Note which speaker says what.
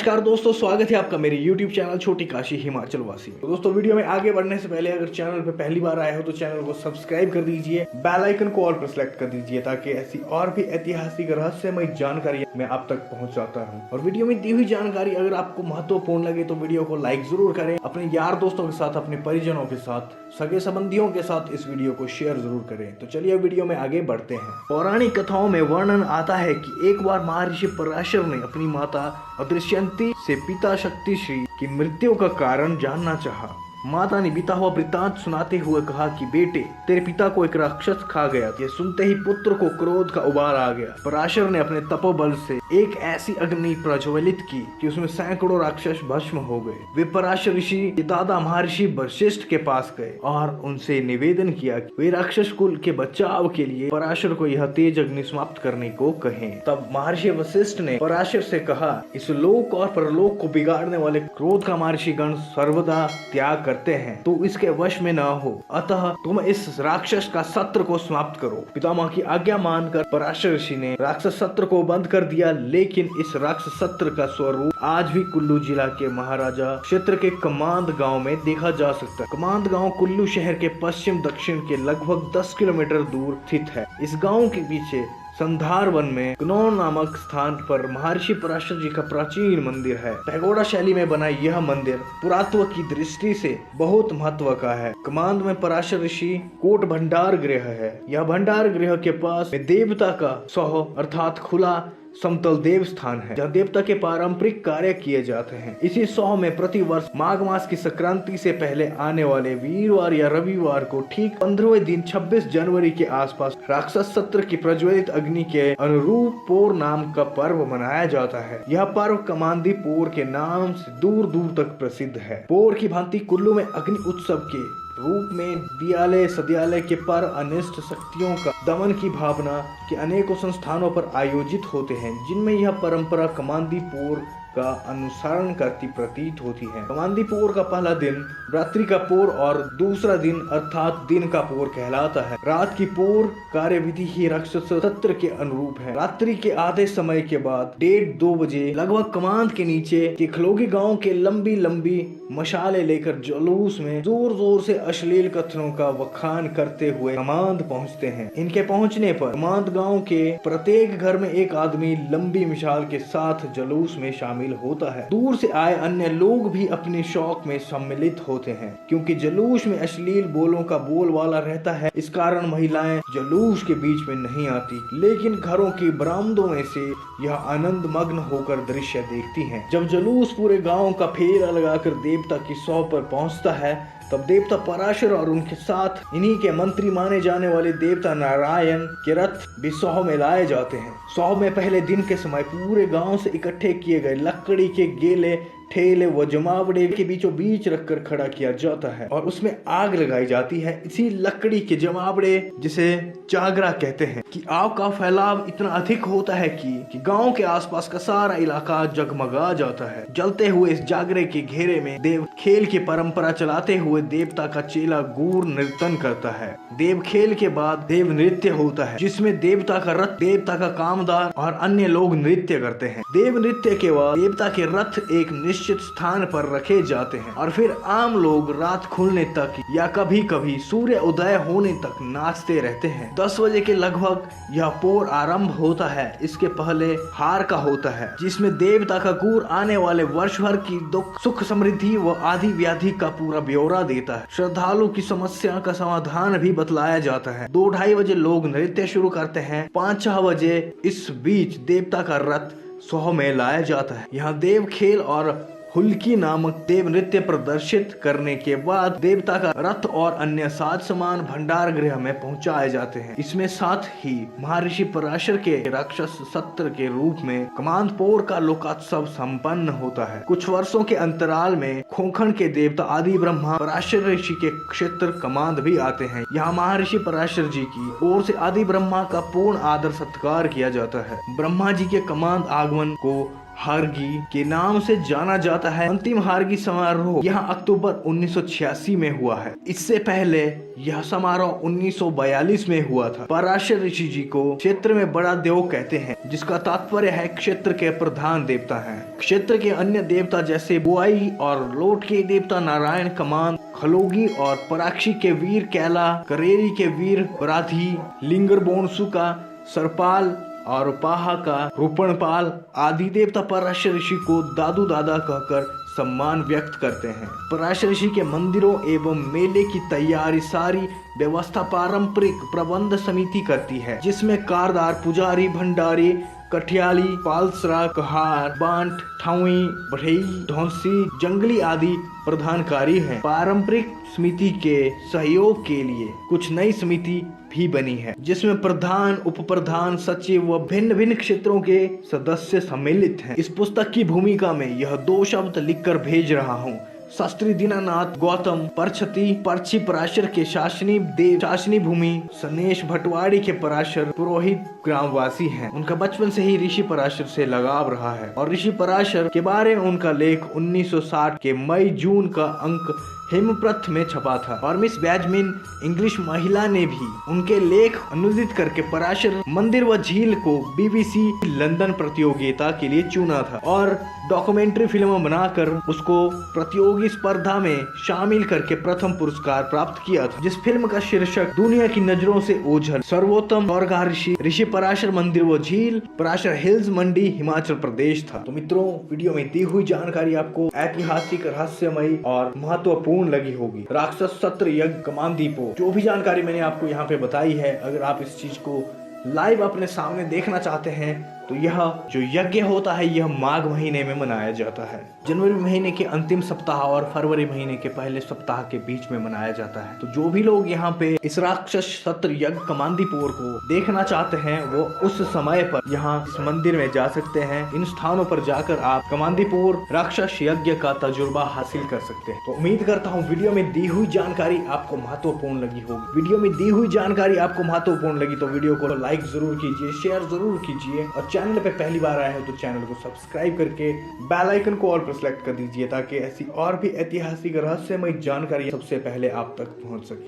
Speaker 1: नमस्कार दोस्तों, स्वागत है आपका मेरे YouTube चैनल छोटी काशी हिमाचल वासी। तो दोस्तों, वीडियो में आगे बढ़ने से पहले अगर चैनल पे पहली बार आए हो तो चैनल को सब्सक्राइब कर दीजिए, बेल आइकन को ऑल पर सेलेक्ट कर दीजिए ताकि ऐसी और भी ऐतिहासिक रहस्यमय जानकारी मैं आप तक पहुंचाता हूं। और वीडियो में दी हुई जानकारी अगर आपको महत्वपूर्ण लगे तो वीडियो को लाइक जरूर करें, अपने यार दोस्तों के साथ, अपने परिजनों के साथ, सगे संबंधियों के साथ इस वीडियो को शेयर जरूर करें। तो चलिए वीडियो में आगे बढ़ते हैं। पौराणिक कथाओं में वर्णन आता है कि एक बार महर्षि पराशर ने अपनी माता अदृश्यंती से पिता शक्तिश्री की मृत्यु का कारण जानना चाहा। माता ने बीता हुआ वृत्तांत सुनाते हुए कहा कि बेटे, तेरे पिता को एक राक्षस खा गया। ये सुनते ही पुत्र को क्रोध का उबाल आ गया। पराशर ने अपने तपोबल से एक ऐसी अग्नि प्रज्वलित की कि उसमें सैकड़ों राक्षस भस्म हो गए। वे पराशर ऋषि के दादा महर्षि वशिष्ठ के पास गए और उनसे निवेदन किया कि वे राक्षस कुल के बचाव के लिए पराशर को यह तेज अग्नि समाप्त करने को कहें। तब महर्षि वशिष्ठ ने पराशर से कहा, इस लोक और परलोक को बिगाड़ने वाले क्रोध का महर्षि गण सर्वदा त्याग करते हैं, तो इसके वश में न हो। अतः तुम इस राक्षस का सत्र को समाप्त करो। पितामह की आज्ञा मानकर पराशर ऋषि ने राक्षस सत्र को बंद कर दिया। लेकिन इस राक्षस सत्र का स्वरूप आज भी कुल्लू जिला के महाराजा क्षेत्र के कमांद गांव में देखा जा सकता है। कमांद गांव कुल्लू शहर के पश्चिम दक्षिण के लगभग 10 किलोमीटर दूर स्थित है। इस गांव के पीछे संधार वन में कनौर नामक स्थान पर महर्षि पराशर जी का प्राचीन मंदिर है। पैगोडा शैली में बना यह मंदिर पुरातत्व की दृष्टि से बहुत महत्व का है। कमांद में पराशर ऋषि कोट भंडार गृह है। यह भंडार गृह के पास देवता का सौह अर्थात खुला समतल देव स्थान है, जहाँ देवता के पारंपरिक कार्य किए जाते हैं। इसी सौह में प्रति वर्ष माघ मास की संक्रांति से पहले आने वाले वीरवार या रविवार को ठीक 15वें दिन 26 जनवरी के आसपास राक्षस सत्र की प्रज्वलित अग्नि के अनुरूप पोर नाम का पर्व मनाया जाता है। यह पर्व कमांदी पोर के नाम से दूर दूर तक प्रसिद्ध है। पोर की भांति कुल्लू में अग्नि उत्सव के रूप में दियाले सदियाले के पर अनिष्ट शक्तियों का दमन की भावना के अनेकों संस्थानों पर आयोजित होते हैं, जिनमें यह परंपरा कमांदी पोर का अनुसरण करती प्रतीत होती है। कमांदी पोर का पहला दिन रात्रि का पोर और दूसरा दिन अर्थात दिन का पोर कहलाता है। रात की पोर कार्यविधि ही राक्षस सत्र के अनुरूप है। रात्रि के आधे समय के बाद 1:30-2 बजे लगभग कमांद के नीचे के खलोगी गांव के लंबी लंबी मशाले लेकर जुलूस में जोर जोर से अश्लील कथनों का वखान करते हुए कमांद पहुंचते हैं। इनके पहुंचने पर कमांद गांव के प्रत्येक घर में एक आदमी लंबी मिसाल के साथ जुलूस में शामिल होता है। दूर से आए अन्य लोग भी अपने शौक में सम्मिलित होते हैं। क्योंकि जुलूस में अश्लील बोलों का बोलबाला रहता है, इस कारण महिलाएं जुलूस के बीच में नहीं आती, लेकिन घरों की बरामदों में से यह आनंद मग्न होकर दृश्य देखती हैं। जब जुलूस पूरे गांव का फेरा लगाकर देवता की सौ पर पहुंचता है, तब देवता पराशर और उनके साथ इन्हीं के मंत्री माने जाने वाले देवता नारायण के रथ भी सौह में लाए जाते हैं। सौह में पहले दिन के समय पूरे गांव से इकट्ठे किए गए लकड़ी के गेले ठेले व जमावड़े के बीचों बीच रखकर खड़ा किया जाता है और उसमें आग लगाई जाती है। इसी लकड़ी के जमावड़े, जिसे जागरा कहते हैं, कि आग का फैलाव इतना अधिक होता है कि गांव के आसपास का सारा इलाका जगमगा जाता है। जलते हुए इस जागरे के घेरे में देव खेल की परंपरा चलाते हुए देवता का चेला गूर नृत्यन करता है। देव खेल के बाद देव नृत्य होता है, जिसमें देवता का रथ, देवता का कामदार और अन्य लोग नृत्य करते हैं। देव नृत्य के बाद देवता के रथ एक निश्चित स्थान पर रखे जाते हैं और फिर आम लोग रात खुलने तक या कभी कभी सूर्य उदय होने तक नाचते रहते हैं। 10 बजे के लगभग यह पोर आरंभ होता है। इसके पहले हार का होता है, जिसमें देवता का गूर आने वाले वर्ष भर की दुख सुख समृद्धि व आदि व्याधि का पूरा ब्यौरा देता है। श्रद्धालु की समस्या का समाधान भी बतलाया जाता है। 2-2:30 बजे लोग नृत्य शुरू करते हैं। 5-6 बजे इस बीच देवता का रथ सौह में लाया जाता है। यहाँ देव खेल और हुल्की नामक देव नृत्य प्रदर्शित करने के बाद देवता का रथ और अन्य साज सामान भंडार गृह में पहुंचाए जाते हैं। इसमें साथ ही महर्षि पराशर के राक्षस सत्र के रूप में कमांद पोर का लोकोत्सव संपन्न होता है। कुछ वर्षों के अंतराल में खोखण के देवता आदि ब्रह्मा पराशर ऋषि के क्षेत्र कमांद भी आते हैं। यहाँ महर्षि पराशर जी की ओर से आदि ब्रह्मा का पूर्ण आदर सत्कार किया जाता है। ब्रह्मा जी के कमांद आगमन को हारगी के नाम से जाना जाता है। अंतिम हारगी समारोह यहाँ अक्टूबर 1986 में हुआ है। इससे पहले यह समारोह 1942 में हुआ था। पराशर ऋषि जी को क्षेत्र में बड़ा देव कहते हैं, जिसका तात्पर्य है क्षेत्र के प्रधान देवता हैं। क्षेत्र के अन्य देवता जैसे बुआई और लोट के देवता नारायण, कमान, खलोगी और पराक्षी के वीर कैला, करेरी के वीर बराधी, लिंगर बोनसु का सरपाल और पाहा का रूपणपाल आदि देवता पराशर ऋषि को दादू दादा कहकर सम्मान व्यक्त करते हैं। पराशर ऋषि के मंदिरों एवं मेले की तैयारी सारी व्यवस्था पारंपरिक प्रबंध समिति करती है, जिसमें कारदार, पुजारी, भंडारी, कठियाली, पालसरा, कहार, बांट, ठाउई, बढ़ई, धौंसी, जंगली आदि प्रधानकारी हैं। पारंपरिक समिति के सहयोग के लिए कुछ नई समिति भी बनी है, जिसमें प्रधान, उप प्रधान, सचिव व भिन्न भिन्न क्षेत्रों के सदस्य सम्मिलित हैं। इस पुस्तक की भूमिका में यह 2 शब्द लिखकर भेज रहा हूँ। शास्त्री दीनानाथ गौतम परछती परछी पराशर के शासनी देव, शासनी भूमि सनेश भटवाड़ी के पराशर पुरोहित ग्रामवासी हैं। उनका बचपन से ही ऋषि पराशर से लगाव रहा है और ऋषि पराशर के बारे में उनका लेख 1960 के मई जून का अंक हेमप्रथ में छपा था और मिस बैजमिन इंग्लिश महिला ने भी उनके लेख अनुदित करके पराशर मंदिर व झील को BBC लंदन प्रतियोगिता के लिए चुना था और डॉक्यूमेंट्री फिल्म बनाकर उसको प्रतियोगी स्पर्धा में शामिल करके प्रथम पुरस्कार प्राप्त किया था, जिस फिल्म का शीर्षक दुनिया की नजरों से ओझल, सर्वोत्तम स्वर्गा ऋषि पराशर मंदिर व झील, पराशर हिल्स, मंडी, हिमाचल प्रदेश था। तो मित्रों, वीडियो में दी हुई जानकारी आपको ऐतिहासिक, रहस्यमयी और महत्वपूर्ण लगी होगी। राक्षस सत्र यज्ञ कमांदीपो, जो भी जानकारी मैंने आपको यहाँ पे बताई है, अगर आप इस चीज को लाइव अपने सामने देखना चाहते हैं तो यह जो यज्ञ होता है यह माघ महीने में मनाया जाता है। जनवरी महीने के अंतिम सप्ताह और फरवरी महीने के पहले सप्ताह के बीच में मनाया जाता है। तो जो भी लोग यहाँ पे इस राक्षस सत्र यज्ञ कमांदीपोर को देखना चाहते हैं वो उस समय पर यहाँ इस मंदिर में जा सकते हैं। इन स्थानों पर जाकर आप कमांदीपोर राक्षस यज्ञ का तजुर्बा हासिल कर सकते हैं। तो उम्मीद करता हूँ वीडियो में दी हुई जानकारी आपको महत्वपूर्ण लगी होगी। वीडियो में दी हुई जानकारी आपको महत्वपूर्ण लगी तो वीडियो को लाइक जरूर कीजिए, शेयर जरूर कीजिए और चैनल पे पहली बार आए हो तो चैनल को सब्सक्राइब करके बेल आइकन को ऑल पर सेलेक्ट कर दीजिए, ताकि ऐसी और भी ऐतिहासिक रहस्यमय जानकारी सबसे पहले आप तक पहुंच सके।